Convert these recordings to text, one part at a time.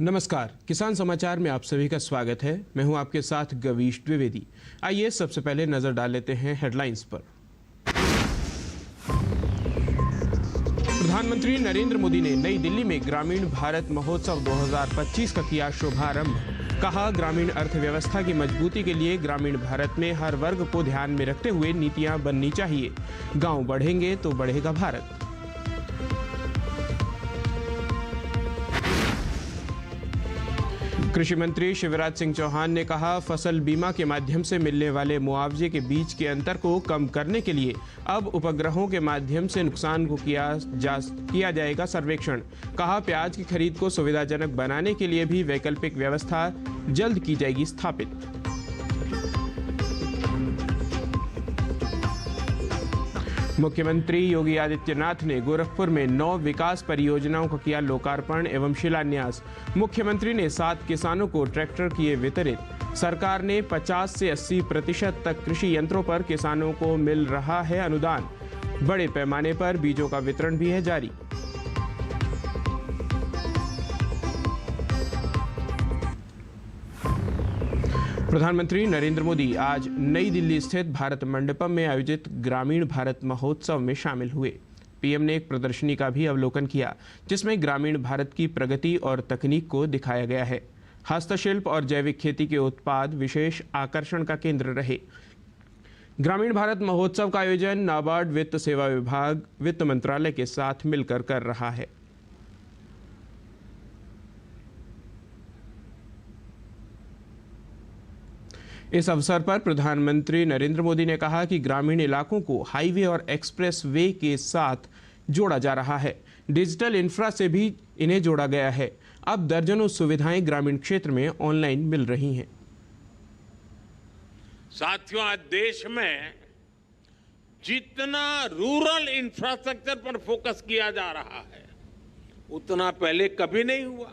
नमस्कार, किसान समाचार में आप सभी का स्वागत है। मैं हूं आपके साथ गवीश द्विवेदी। आइए सबसे पहले नजर डाल लेते हैं हेडलाइंस पर। प्रधानमंत्री नरेंद्र मोदी ने नई दिल्ली में ग्रामीण भारत महोत्सव 2025 का किया शुभारंभ। कहा, ग्रामीण अर्थव्यवस्था की मजबूती के लिए ग्रामीण भारत में हर वर्ग को ध्यान में रखते हुए नीतियां बननी चाहिए। गांव बढ़ेंगे तो बढ़ेगा भारत। कृषि मंत्री शिवराज सिंह चौहान ने कहा, फसल बीमा के माध्यम से मिलने वाले मुआवजे के बीच के अंतर को कम करने के लिए अब उपग्रहों के माध्यम से नुकसान को किया जाएगा सर्वेक्षण। कहा, प्याज की खरीद को सुविधाजनक बनाने के लिए भी वैकल्पिक व्यवस्था जल्द की जाएगी स्थापित। मुख्यमंत्री योगी आदित्यनाथ ने गोरखपुर में 9 विकास परियोजनाओं का किया लोकार्पण एवं शिलान्यास। मुख्यमंत्री ने 7 किसानों को ट्रैक्टर किए वितरित। सरकार ने 50 से 80% तक कृषि यंत्रों पर किसानों को मिल रहा है अनुदान। बड़े पैमाने पर बीजों का वितरण भी है जारी। प्रधानमंत्री नरेंद्र मोदी आज नई दिल्ली स्थित भारत मंडपम में आयोजित ग्रामीण भारत महोत्सव में शामिल हुए। पीएम ने एक प्रदर्शनी का भी अवलोकन किया, जिसमें ग्रामीण भारत की प्रगति और तकनीक को दिखाया गया है। हस्तशिल्प और जैविक खेती के उत्पाद विशेष आकर्षण का केंद्र रहे। ग्रामीण भारत महोत्सव का आयोजन नाबार्ड वित्त सेवा विभाग वित्त मंत्रालय के साथ मिलकर कर रहा है। इस अवसर पर प्रधानमंत्री नरेंद्र मोदी ने कहा कि ग्रामीण इलाकों को हाईवे और एक्सप्रेस वे के साथ जोड़ा जा रहा है। डिजिटल इंफ्रा से भी इन्हें जोड़ा गया है। अब दर्जनों सुविधाएं ग्रामीण क्षेत्र में ऑनलाइन मिल रही हैं। साथियों, आज देश में जितना रूरल इंफ्रास्ट्रक्चर पर फोकस किया जा रहा है, उतना पहले कभी नहीं हुआ।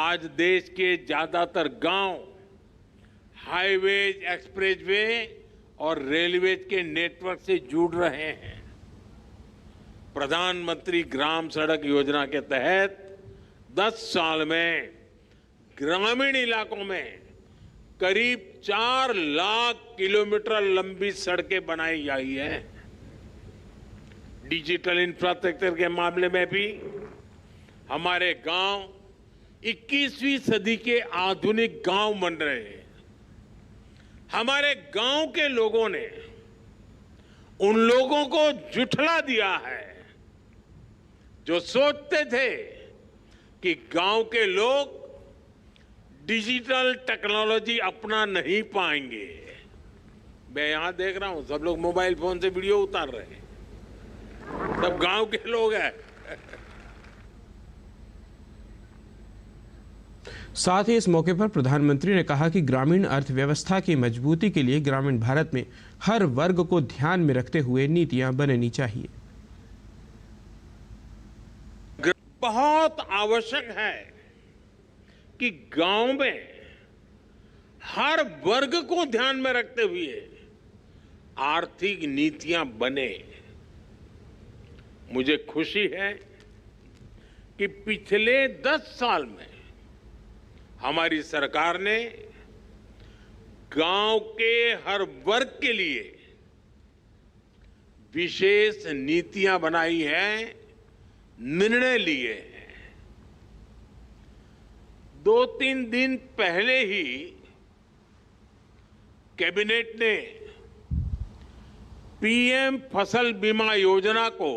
आज देश के ज्यादातर गांव हाईवेज, एक्सप्रेसवे और रेलवेज के नेटवर्क से जुड़ रहे हैं। प्रधानमंत्री ग्राम सड़क योजना के तहत 10 साल में ग्रामीण इलाकों में करीब 4 लाख किलोमीटर लंबी सड़कें बनाई गई हैं। डिजिटल इंफ्रास्ट्रक्चर के मामले में भी हमारे गांव 21वीं सदी के आधुनिक गांव बन रहे हैं। हमारे गांव के लोगों ने उन लोगों को झुठला दिया है जो सोचते थे कि गांव के लोग डिजिटल टेक्नोलॉजी अपना नहीं पाएंगे। मैं यहां देख रहा हूं सब लोग मोबाइल फोन से वीडियो उतार रहे हैं। सब गांव के लोग हैं। साथ ही इस मौके पर प्रधानमंत्री ने कहा कि ग्रामीण अर्थव्यवस्था की मजबूती के लिए ग्रामीण भारत में हर वर्ग को ध्यान में रखते हुए नीतियां बननी चाहिए। बहुत आवश्यक है कि गांव में हर वर्ग को ध्यान में रखते हुए आर्थिक नीतियां बने। मुझे खुशी है कि पिछले 10 साल में हमारी सरकार ने गांव के हर वर्ग के लिए विशेष नीतियां बनाई हैं, निर्णय लिए हैं। 2-3 दिन पहले ही कैबिनेट ने पीएम फसल बीमा योजना को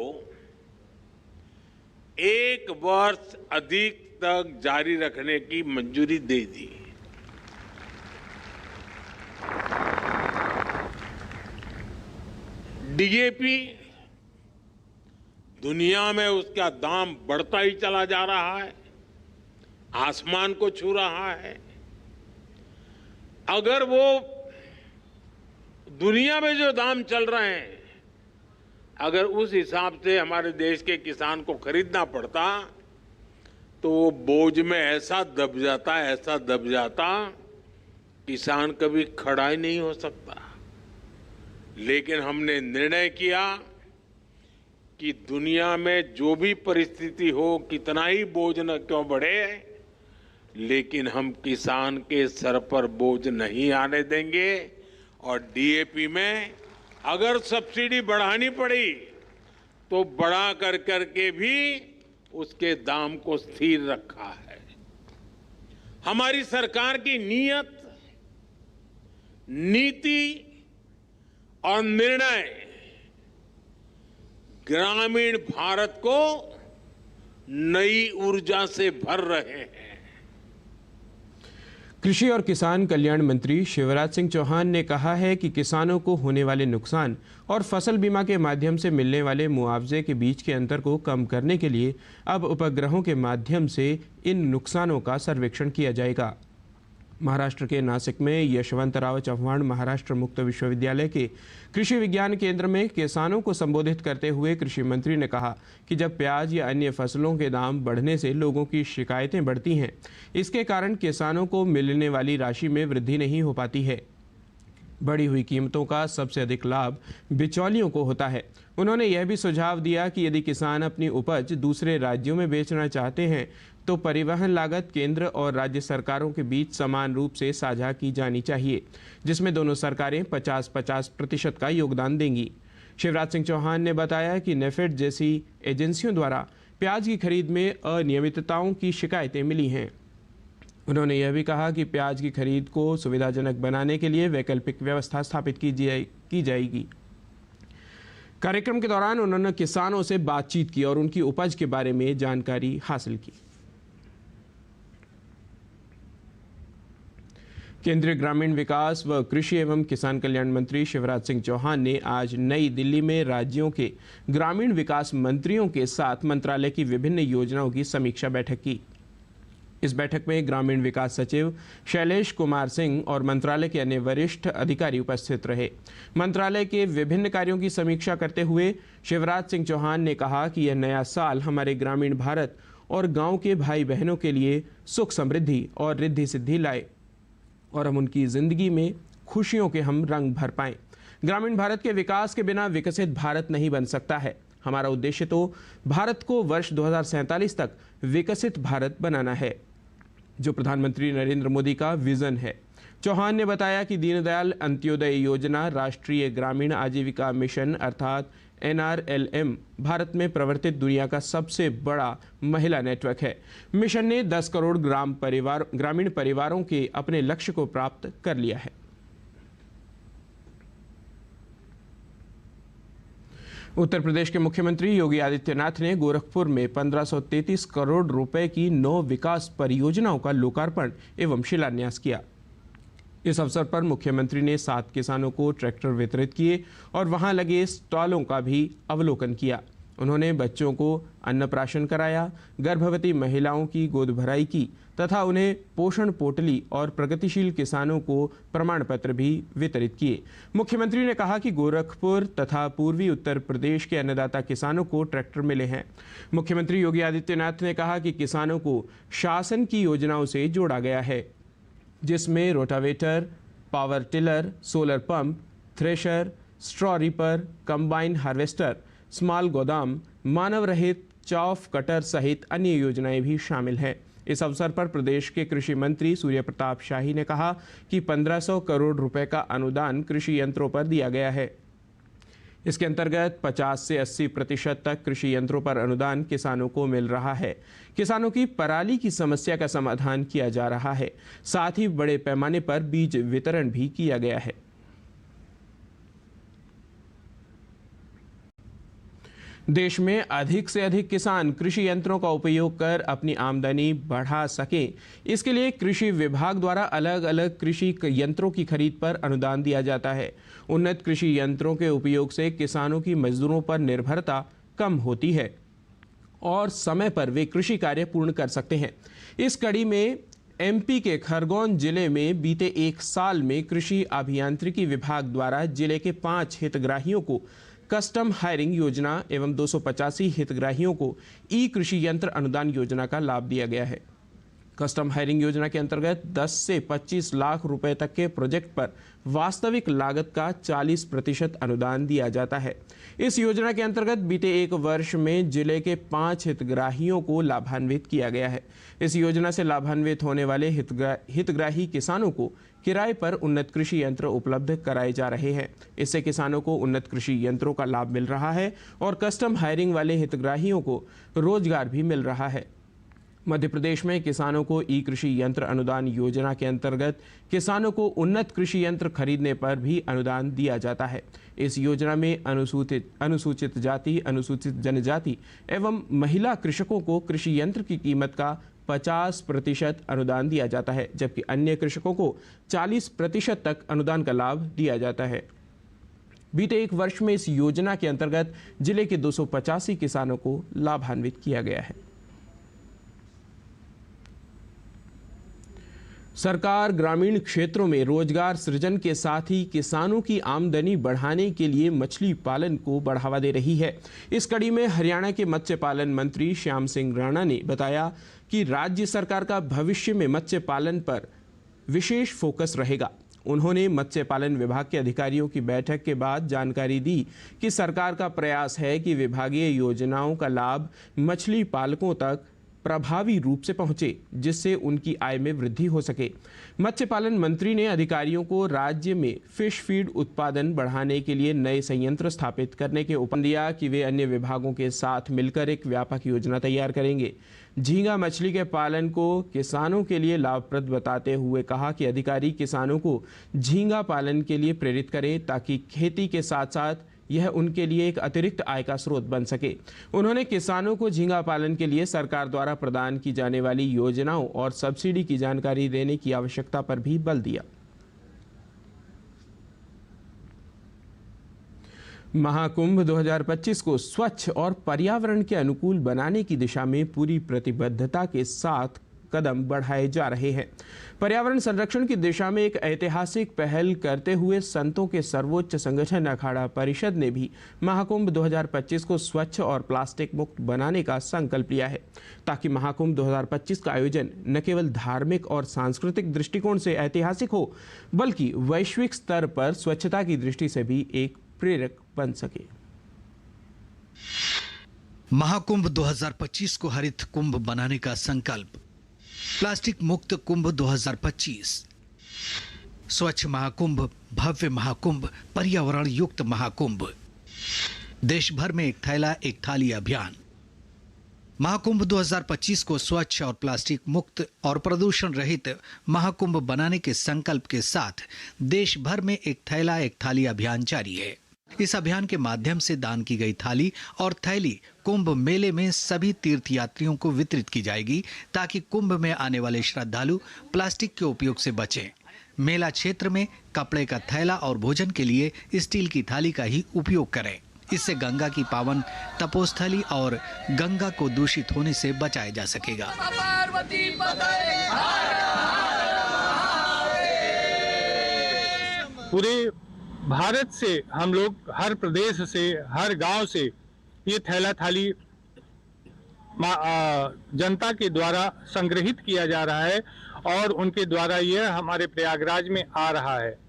1 वर्ष अधिक तक जारी रखने की मंजूरी दे दी। डीएपी दुनिया में उसका दाम बढ़ता ही चला जा रहा है, आसमान को छू रहा है। अगर वो दुनिया में जो दाम चल रहे हैं, अगर उस हिसाब से हमारे देश के किसान को खरीदना पड़ता तो वो बोझ में ऐसा दब जाता किसान कभी खड़ा ही नहीं हो सकता। लेकिन हमने निर्णय किया कि दुनिया में जो भी परिस्थिति हो, कितना ही बोझ न क्यों बढ़े, लेकिन हम किसान के सर पर बोझ नहीं आने देंगे और डीएपी में अगर सब्सिडी बढ़ानी पड़ी तो बढ़ा कर करके भी उसके दाम को स्थिर रखा है। हमारी सरकार की नीयत, नीति और निर्णय ग्रामीण भारत को नई ऊर्जा से भर रहे हैं। कृषि और किसान कल्याण मंत्री शिवराज सिंह चौहान ने कहा है कि किसानों को होने वाले नुकसान और फसल बीमा के माध्यम से मिलने वाले मुआवजे के बीच के अंतर को कम करने के लिए अब उपग्रहों के माध्यम से इन नुकसानों का सर्वेक्षण किया जाएगा। महाराष्ट्र के नासिक में यशवंतराव चव्हाण महाराष्ट्र मुक्त विश्वविद्यालय के कृषि विज्ञान केंद्र में किसानों को संबोधित करते हुए कृषि मंत्री ने कहा कि जब प्याज या अन्य फसलों के दाम बढ़ने से लोगों की शिकायतें बढ़ती हैं, इसके कारण किसानों को मिलने वाली राशि में वृद्धि नहीं हो पाती है। बढ़ी हुई कीमतों का सबसे अधिक लाभ बिचौलियों को होता है। उन्होंने यह भी सुझाव दिया कि यदि किसान अपनी उपज दूसरे राज्यों में बेचना चाहते हैं तो परिवहन लागत केंद्र और राज्य सरकारों के बीच समान रूप से साझा की जानी चाहिए, जिसमें दोनों सरकारें 50-50% का योगदान देंगी। शिवराज सिंह चौहान ने बताया कि नेफेड जैसी एजेंसियों द्वारा प्याज की खरीद में अनियमितताओं की शिकायतें मिली हैं। उन्होंने यह भी कहा कि प्याज की खरीद को सुविधाजनक बनाने के लिए वैकल्पिक व्यवस्था स्थापित की जाएगी। कार्यक्रम के दौरान उन्होंने किसानों से बातचीत की और उनकी उपज के बारे में जानकारी हासिल की। केंद्रीय ग्रामीण विकास व कृषि एवं किसान कल्याण मंत्री शिवराज सिंह चौहान ने आज नई दिल्ली में राज्यों के ग्रामीण विकास मंत्रियों के साथ मंत्रालय की विभिन्न योजनाओं की समीक्षा बैठक की। इस बैठक में ग्रामीण विकास सचिव शैलेश कुमार सिंह और मंत्रालय के अन्य वरिष्ठ अधिकारी उपस्थित रहे। मंत्रालय के विभिन्न कार्यों की समीक्षा करते हुए शिवराज सिंह चौहान ने कहा कि यह नया साल हमारे ग्रामीण भारत और गांव के भाई बहनों के लिए सुख समृद्धि और रिद्धि सिद्धि लाए और हम उनकी जिंदगी में खुशियों के हम रंग भर पाएं। ग्रामीण भारत के विकास के बिना विकसित भारत नहीं बन सकता है। हमारा उद्देश्य तो भारत को वर्ष 2047 तक विकसित भारत बनाना है, जो प्रधानमंत्री नरेंद्र मोदी का विजन है। चौहान ने बताया कि दीनदयाल अंत्योदय योजना राष्ट्रीय ग्रामीण आजीविका मिशन अर्थात NRLM भारत में प्रवर्तित दुनिया का सबसे बड़ा महिला नेटवर्क है। मिशन ने 10 करोड़ ग्रामीण परिवारों के अपने लक्ष्य को प्राप्त कर लिया है। उत्तर प्रदेश के मुख्यमंत्री योगी आदित्यनाथ ने गोरखपुर में 1533 करोड़ रुपए की 9 विकास परियोजनाओं का लोकार्पण एवं शिलान्यास किया। इस अवसर पर मुख्यमंत्री ने 7 किसानों को ट्रैक्टर वितरित किए और वहां लगे स्टॉलों का भी अवलोकन किया। उन्होंने बच्चों को अन्नप्राशन कराया, गर्भवती महिलाओं की गोद भराई की तथा उन्हें पोषण पोटली और प्रगतिशील किसानों को प्रमाण पत्र भी वितरित किए। मुख्यमंत्री ने कहा कि गोरखपुर तथा पूर्वी उत्तर प्रदेश के अन्नदाता किसानों को ट्रैक्टर मिले हैं। मुख्यमंत्री योगी आदित्यनाथ ने कहा कि किसानों को शासन की योजनाओं से जोड़ा गया है, जिसमें rotavator, power tiller, solar pump, thresher, straw reaper, combine harvester, small गोदाम, मानव रहित चॉफ कटर सहित अन्य योजनाएं भी शामिल हैं। इस अवसर पर प्रदेश के कृषि मंत्री सूर्य प्रताप शाही ने कहा कि 1500 करोड़ रुपए का अनुदान कृषि यंत्रों पर दिया गया है। इसके अंतर्गत 50 से 80% तक कृषि यंत्रों पर अनुदान किसानों को मिल रहा है। किसानों की पराली की समस्या का समाधान किया जा रहा है। साथ ही बड़े पैमाने पर बीज वितरण भी किया गया है। देश में अधिक से अधिक किसान कृषि यंत्रों का उपयोग कर अपनी आमदनी बढ़ा सकें, इसके लिए कृषि विभाग द्वारा अलग अलग कृषि यंत्रों की खरीद पर अनुदान दिया जाता है। उन्नत कृषि यंत्रों के उपयोग से किसानों की मजदूरों पर निर्भरता कम होती है और समय पर वे कृषि कार्य पूर्ण कर सकते हैं। इस कड़ी में MP के खरगोन जिले में बीते 1 साल में कृषि अभियांत्रिकी विभाग द्वारा जिले के 5 हितग्राहियों को कस्टम हायरिंग योजना एवं 285 हितग्राहियों को ई कृषि यंत्र अनुदान योजना का लाभ दिया गया है। कस्टम हायरिंग योजना के अंतर्गत 10 से 25 लाख रुपए तक के प्रोजेक्ट पर वास्तविक लागत का 40% अनुदान दिया जाता है। इस योजना के अंतर्गत बीते एक वर्ष में जिले के 5 हितग्राहियों को लाभान्वित किया गया है। इस योजना से लाभान्वित होने वाले हितग्राही किसानों को किराए पर उन्नत कृषि यंत्र उपलब्ध कराए जा रहे हैं। इससे किसानों को उन्नत कृषि यंत्रों का लाभ मिल रहा है और कस्टम हायरिंग वाले हितग्राहियों को रोजगार भी मिल रहा है। मध्य प्रदेश में किसानों को ई कृषि यंत्र अनुदान योजना के अंतर्गत किसानों को उन्नत कृषि यंत्र खरीदने पर भी अनुदान दिया जाता है। इस योजना में अनुसूचित जाति, अनुसूचित जनजाति एवं महिला कृषकों को कृषि यंत्र की कीमत का 50% अनुदान दिया जाता है, जबकि अन्य कृषकों को 40% तक अनुदान का लाभ दिया जाता है। बीते एक वर्ष में इस योजना के अंतर्गत जिले के 285 किसानों को लाभान्वित किया गया है। सरकार ग्रामीण क्षेत्रों में रोजगार सृजन के साथ ही किसानों की आमदनी बढ़ाने के लिए मछली पालन को बढ़ावा दे रही है। इस कड़ी में हरियाणा के मत्स्य पालन मंत्री श्याम सिंह राणा ने बताया कि राज्य सरकार का भविष्य में मत्स्य पालन पर विशेष फोकस रहेगा। उन्होंने मत्स्य पालन विभाग के अधिकारियों की बैठक के बाद जानकारी दी कि सरकार का प्रयास है कि विभागीय योजनाओं का लाभ मछली पालकों तक प्रभावी रूप से पहुंचे, जिससे उनकी आय में वृद्धि हो सके। मत्स्य पालन मंत्री ने अधिकारियों को राज्य में फिश फीड उत्पादन बढ़ाने के लिए नए संयंत्र स्थापित करने के उपदेश दिया कि वे अन्य विभागों के साथ मिलकर एक व्यापक योजना तैयार करेंगे। झींगा मछली के पालन को किसानों के लिए लाभप्रद बताते हुए कहा कि अधिकारी किसानों को झींगा पालन के लिए प्रेरित करें ताकि खेती के साथ साथ यह उनके लिए एक अतिरिक्त आय का स्रोत बन सके। उन्होंने किसानों को झींगा पालन के लिए सरकार द्वारा प्रदान की जाने वाली योजनाओं और सब्सिडी की जानकारी देने की आवश्यकता पर भी बल दिया। महाकुंभ 2025 को स्वच्छ और पर्यावरण के अनुकूल बनाने की दिशा में पूरी प्रतिबद्धता के साथ कदम बढ़ाए जा रहे हैं। पर्यावरण संरक्षण की दिशा में एक ऐतिहासिक पहल करते हुए संतों के सर्वोच्च संगठन अखाड़ा परिषद ने भी महाकुंभ 2025 को स्वच्छ और प्लास्टिक मुक्त बनाने का संकल्प लिया है, ताकि महाकुंभ 2025 का आयोजन न केवल धार्मिक और सांस्कृतिक दृष्टिकोण से ऐतिहासिक हो, बल्कि वैश्विक स्तर पर स्वच्छता की दृष्टि से भी एक प्रेरक बन सके। महाकुंभ 2025 को हरित कुंभ बनाने का संकल्प। प्लास्टिक मुक्त कुंभ 2025, स्वच्छ महाकुंभ, भव्य महाकुंभ, पर्यावरण युक्त महाकुंभ। देश भर में एक थैला एक थाली अभियान। महाकुंभ 2025 को स्वच्छ और प्लास्टिक मुक्त और प्रदूषण रहित महाकुंभ बनाने के संकल्प के साथ देश भर में एक थैला एक थाली अभियान जारी है। इस अभियान के माध्यम से दान की गई थाली और थैली कुंभ मेले में सभी तीर्थयात्रियों को वितरित की जाएगी, ताकि कुंभ में आने वाले श्रद्धालु प्लास्टिक के उपयोग से बचें। मेला क्षेत्र में कपड़े का थैला और भोजन के लिए स्टील की थाली का ही उपयोग करें। इससे गंगा की पावन तपोस्थली और गंगा को दूषित होने से बचाया जा सकेगा। पूरे भारत से हम लोग, हर प्रदेश से, हर गांव से ये थैला थाली जनता के द्वारा संग्रहित किया जा रहा है और उनके द्वारा ये हमारे प्रयागराज में आ रहा है।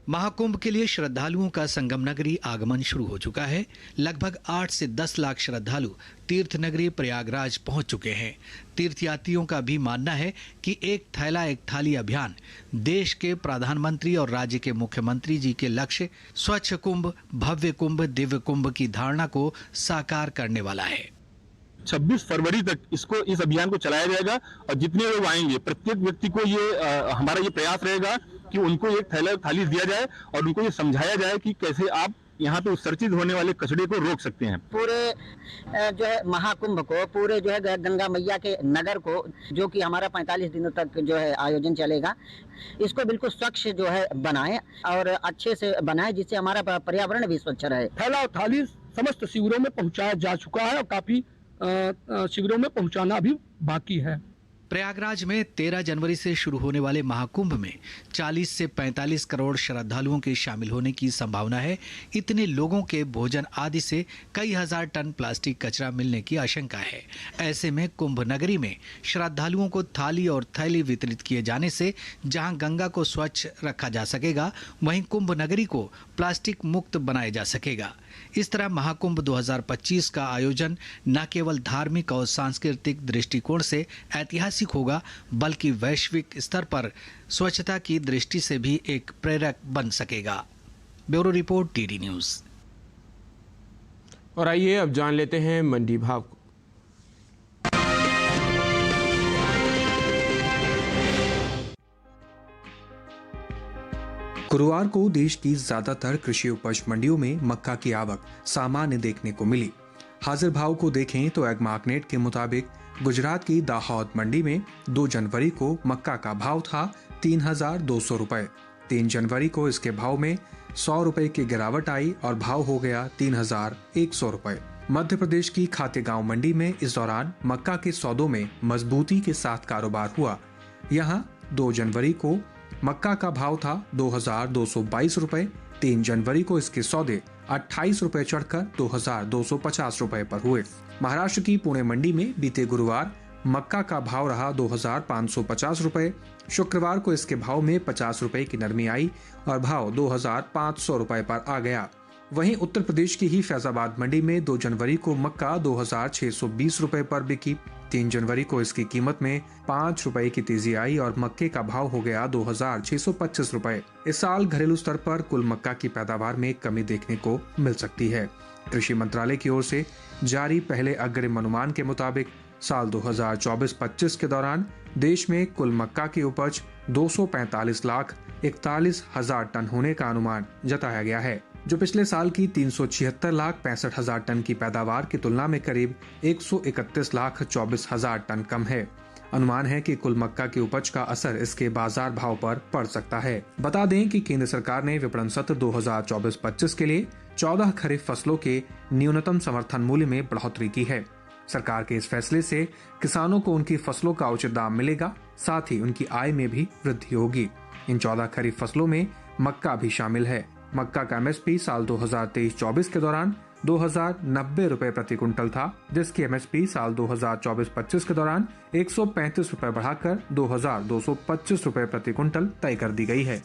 महाकुंभ के लिए श्रद्धालुओं का संगम नगरी आगमन शुरू हो चुका है। लगभग 8 से 10 लाख श्रद्धालु तीर्थ नगरी प्रयागराज पहुंच चुके हैं। तीर्थयात्रियों का भी मानना है कि एक थैला एक थाली अभियान देश के प्रधानमंत्री और राज्य के मुख्यमंत्री जी के लक्ष्य स्वच्छ कुंभ, भव्य कुंभ, दिव्य कुंभ की धारणा को साकार करने वाला है। 26 फरवरी तक इस अभियान को चलाया जाएगा और जितने लोग आएंगे प्रत्येक व्यक्ति को हमारा ये प्रयास रहेगा कि उनको एक थैला थाली दिया जाए और उनको ये समझाया जाए कि कैसे आप यहाँ पे उत्सर्जित होने वाले कचरे को रोक सकते हैं। पूरे जो है महाकुंभ को, पूरे जो है गंगा मैया के नगर को, जो कि हमारा 45 दिनों तक जो है आयोजन चलेगा, इसको बिल्कुल स्वच्छ जो है बनाएं और अच्छे से बनाएं, जिससे हमारा पर्यावरण भी स्वच्छ रहे। थैला और थाली समस्त शिविरों में पहुँचाया जा चुका है और काफी शिविरों में पहुँचाना भी बाकी है। प्रयागराज में 13 जनवरी से शुरू होने वाले महाकुंभ में 40 से 45 करोड़ श्रद्धालुओं के शामिल होने की संभावना है। इतने लोगों के भोजन आदि से कई हजार टन प्लास्टिक कचरा मिलने की आशंका है। ऐसे में कुंभ नगरी में श्रद्धालुओं को थाली और थैली वितरित किए जाने से जहां गंगा को स्वच्छ रखा जा सकेगा, वहीं कुंभ नगरी को प्लास्टिक मुक्त बनाया जा सकेगा। इस तरह महाकुंभ 2025 का आयोजन न केवल धार्मिक और सांस्कृतिक दृष्टिकोण से ऐतिहासिक होगा, बल्कि वैश्विक स्तर पर स्वच्छता की दृष्टि से भी एक प्रेरक बन सकेगा। Bureau report, TD news. और आइए अब जान लेते हैं मंडी भाव को। गुरुवार को देश की ज्यादातर कृषि उपज मंडियों में मक्का की आवक सामान्य देखने को मिली। हाजिर भाव को देखें तो एग्मार्कनेट के मुताबिक गुजरात की दाहोद मंडी में 2 जनवरी को मक्का का भाव था 3,200 रुपए। 3 जनवरी को इसके भाव में 100 रुपए की गिरावट आई और भाव हो गया 3,100 रुपए। मध्य प्रदेश की खातेगांव मंडी में इस दौरान मक्का के सौदों में मजबूती के साथ कारोबार हुआ। यहाँ 2 जनवरी को मक्का का भाव था 2,222 रुपए। 3 जनवरी को इसके सौदे 28 रुपए चढ़कर 2,250 रुपए पर हुए। महाराष्ट्र की पुणे मंडी में बीते गुरुवार मक्का का भाव रहा 2,550 रुपए। शुक्रवार को इसके भाव में 50 रुपए की नरमी आई और भाव 2,500 रुपए पर आ गया। वहीं उत्तर प्रदेश की ही फैजाबाद मंडी में 2 जनवरी को मक्का 2,620 रुपए पर बिकी। 3 जनवरी को इसकी कीमत में 5 रुपए की तेजी आई और मक्के का भाव हो गया 2,625 रुपए। इस साल घरेलू स्तर पर कुल मक्का की पैदावार में कमी देखने को मिल सकती है। कृषि मंत्रालय की ओर से जारी पहले अग्रिम अनुमान के मुताबिक साल 2024-25 के दौरान देश में कुल मक्का की उपज 245,41,000 टन होने का अनुमान जताया गया है, जो पिछले साल की 376,65,000 टन की पैदावार की तुलना में करीब 131,24,000 टन कम है। अनुमान है कि कुल मक्का की उपज का असर इसके बाजार भाव पर पड़ सकता है। बता दें कि केंद्र सरकार ने विपणन सत्र 2024-25 के लिए 14 खरीफ फसलों के न्यूनतम समर्थन मूल्य में बढ़ोतरी की है। सरकार के इस फैसले से किसानों को उनकी फसलों का उचित दाम मिलेगा, साथ ही उनकी आय में भी वृद्धि होगी। इन 14 खरीफ फसलों में मक्का भी शामिल है। मक्का का एमएसपी साल 2023-24 के दौरान 2,090 रुपए प्रति कुंटल था, जिसकी एमएसपी साल 2024-25 के दौरान 135 रुपए बढ़ाकर 2,225 रुपए प्रति कुंटल तय कर दी गई है।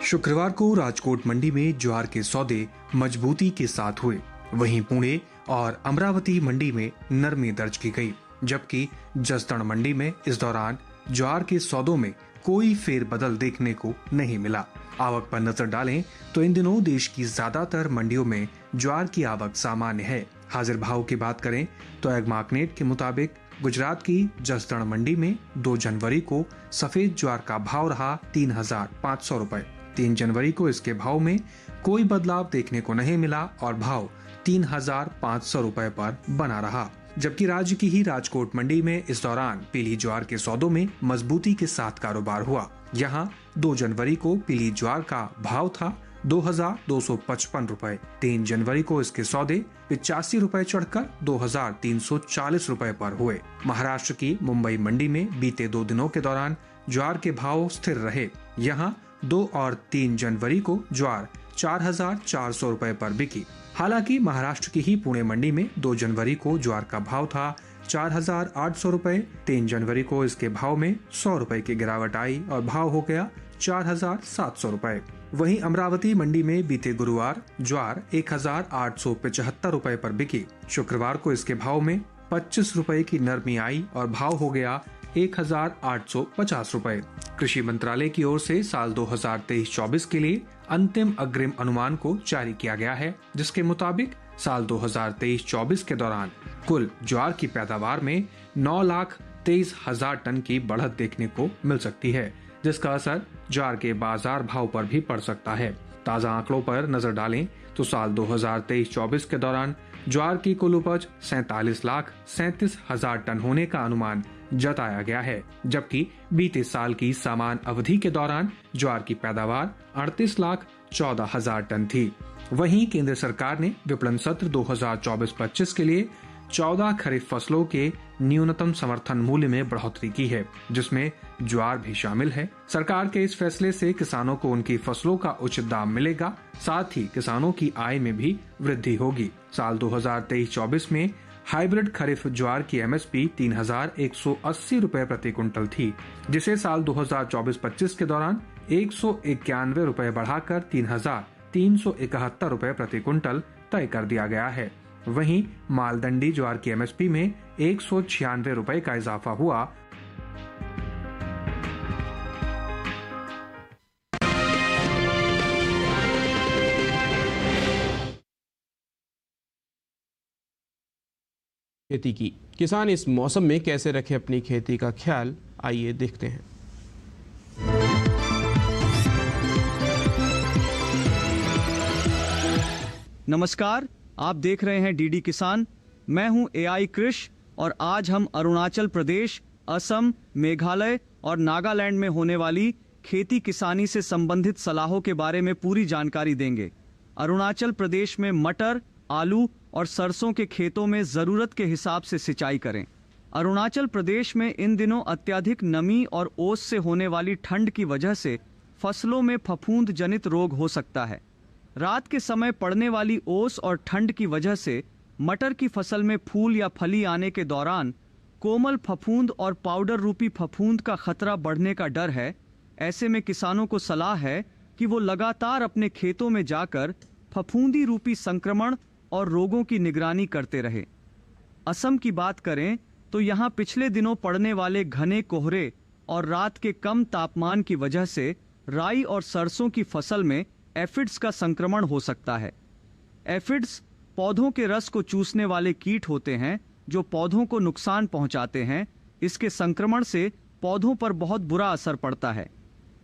शुक्रवार को राजकोट मंडी में ज्वार के सौदे मजबूती के साथ हुए। वहीं पुणे और अमरावती मंडी में नरमी दर्ज की गई, जबकि जसदण मंडी में इस दौरान ज्वार के सौदों में कोई फेरबदल देखने को नहीं मिला। आवक पर नजर डालें तो इन दिनों देश की ज्यादातर मंडियों में ज्वार की आवक सामान्य है। हाजिर भाव की बात करें तो एग्मार्कनेट के मुताबिक गुजरात की जसदण मंडी में 2 जनवरी को सफेद ज्वार का भाव रहा 3,500 रुपए। 3 जनवरी को इसके भाव में कोई बदलाव देखने को नहीं मिला और भाव 3,500 रुपए पर बना रहा। जबकि राज्य की ही राजकोट मंडी में इस दौरान पीली ज्वार के सौदों में मजबूती के साथ कारोबार हुआ। यहाँ 2 जनवरी को पीली ज्वार का भाव था 2,255 रुपए। 3 जनवरी को इसके सौदे 85 रुपए चढ़कर 2,340 रुपए पर हुए। महाराष्ट्र की मुंबई मंडी में बीते 2 दिनों के दौरान ज्वार के भाव स्थिर रहे। यहाँ 2 और 3 जनवरी को ज्वार 4,400 रुपए पर बिकी। हालांकि महाराष्ट्र की ही पुणे मंडी में 2 जनवरी को ज्वार का भाव था 4,800 रुपए। 3 जनवरी को इसके भाव में 100 रुपए की गिरावट आई और भाव हो गया 4,700 रुपए। वहीं अमरावती मंडी में बीते गुरुवार ज्वार 1,875 रुपए पर बिकी। शुक्रवार को इसके भाव में 25 रुपए की नरमी आई और भाव हो गया 1,850 रुपए। कृषि मंत्रालय की ओर से साल 2023-24 के लिए अंतिम अग्रिम अनुमान को जारी किया गया है, जिसके मुताबिक साल 2023-24 के दौरान कुल ज्वार की पैदावार में 9,23,000 टन की बढ़त देखने को मिल सकती है, जिसका असर ज्वार के बाजार भाव पर भी पड़ सकता है। ताजा आंकड़ों पर नजर डालें तो साल 2023-24 के दौरान ज्वार की कुल उपज 47,37,000 टन होने का अनुमान जताया गया है, जबकि बीते साल की समान अवधि के दौरान ज्वार की पैदावार 38,14,000 टन थी। वहीं केंद्र सरकार ने विपणन सत्र 2024-25 के लिए 14 खरीफ फसलों के न्यूनतम समर्थन मूल्य में बढ़ोतरी की है, जिसमें ज्वार भी शामिल है। सरकार के इस फैसले से किसानों को उनकी फसलों का उचित दाम मिलेगा, साथ ही किसानों की आय में भी वृद्धि होगी। साल 2023-24 में हाइब्रिड खरीफ ज्वार की एमएसपी 3,180 रुपए प्रति क्विंटल थी, जिसे साल 2024-25 के दौरान 191 रुपए बढ़ाकर 3,371 रुपए प्रति क्विंटल तय कर दिया गया है। वहीं मालदंडी ज्वार की एमएसपी में 196 रुपए का इजाफा हुआ। खेती की किसान इस मौसम में कैसे रखें अपनी खेती का ख्याल, आइए देखते हैं। नमस्कार, आप देख रहे हैं डीडी किसान। मैं हूं एआई कृष और आज हम अरुणाचल प्रदेश, असम, मेघालय और नागालैंड में होने वाली खेती किसानी से संबंधित सलाहों के बारे में पूरी जानकारी देंगे। अरुणाचल प्रदेश में मटर, आलू और सरसों के खेतों में ज़रूरत के हिसाब से सिंचाई करें। अरुणाचल प्रदेश में इन दिनों अत्यधिक नमी और ओस से होने वाली ठंड की वजह से फसलों में फफूंद जनित रोग हो सकता है। रात के समय पड़ने वाली ओस और ठंड की वजह से मटर की फसल में फूल या फली आने के दौरान कोमल फफूंद और पाउडर रूपी फफूंद का खतरा बढ़ने का डर है। ऐसे में किसानों को सलाह है कि वो लगातार अपने खेतों में जाकर फफूंदी रूपी संक्रमण और रोगों की निगरानी करते रहे। असम की बात करें तो यहाँ पिछले दिनों पड़ने वाले घने कोहरे और रात के कम तापमान की वजह से राई और सरसों की फसल में एफिड्स का संक्रमण हो सकता है। एफिड्स पौधों के रस को चूसने वाले कीट होते हैं जो पौधों को नुकसान पहुंचाते हैं। इसके संक्रमण से पौधों पर बहुत बुरा असर पड़ता है।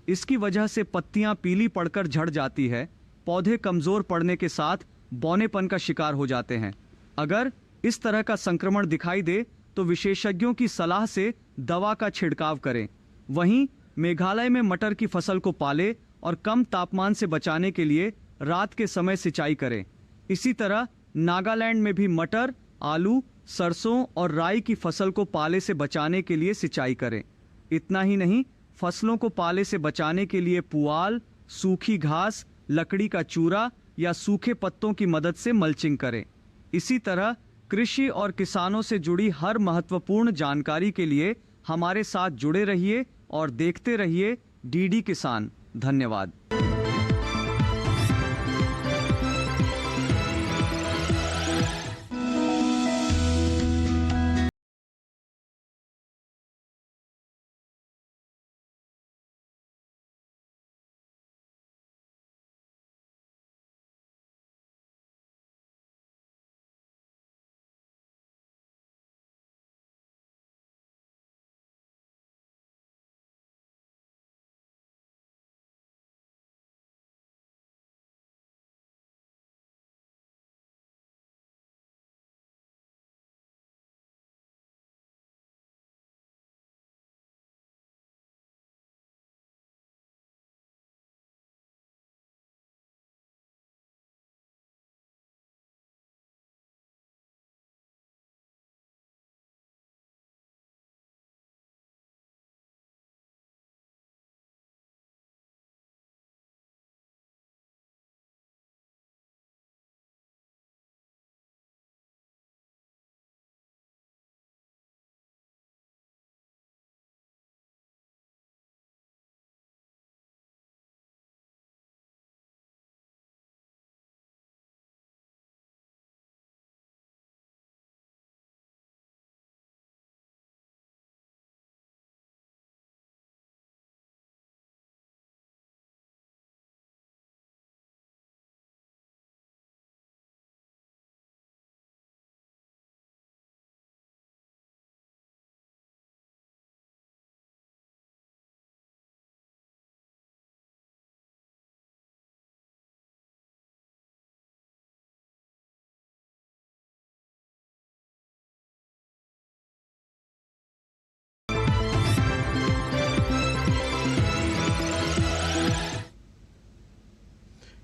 इसकी वजह से पत्तियां पीली पड़कर झड़ जाती है, पौधे कमजोर पड़ने के साथ बौनेपन का शिकार हो जाते हैं। अगर इस तरह का संक्रमण दिखाई दे तो विशेषज्ञों की सलाह से दवा का छिड़काव करें। वहीं मेघालय में मटर की फसल को पाले और कम तापमान से बचाने के लिए रात के समय सिंचाई करें। इसी तरह नागालैंड में भी मटर, आलू, सरसों और राई की फसल को पाले से बचाने के लिए सिंचाई करें। इतना ही नहीं, फसलों को पाले से बचाने के लिए पुआल, सूखी घास, लकड़ी का चूरा या सूखे पत्तों की मदद से मल्चिंग करें। इसी तरह कृषि और किसानों से जुड़ी हर महत्वपूर्ण जानकारी के लिए हमारे साथ जुड़े रहिए और देखते रहिए डीडी किसान। धन्यवाद।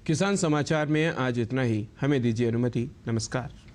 किसान समाचार में आज इतना ही। हमें दीजिए अनुमति। नमस्कार।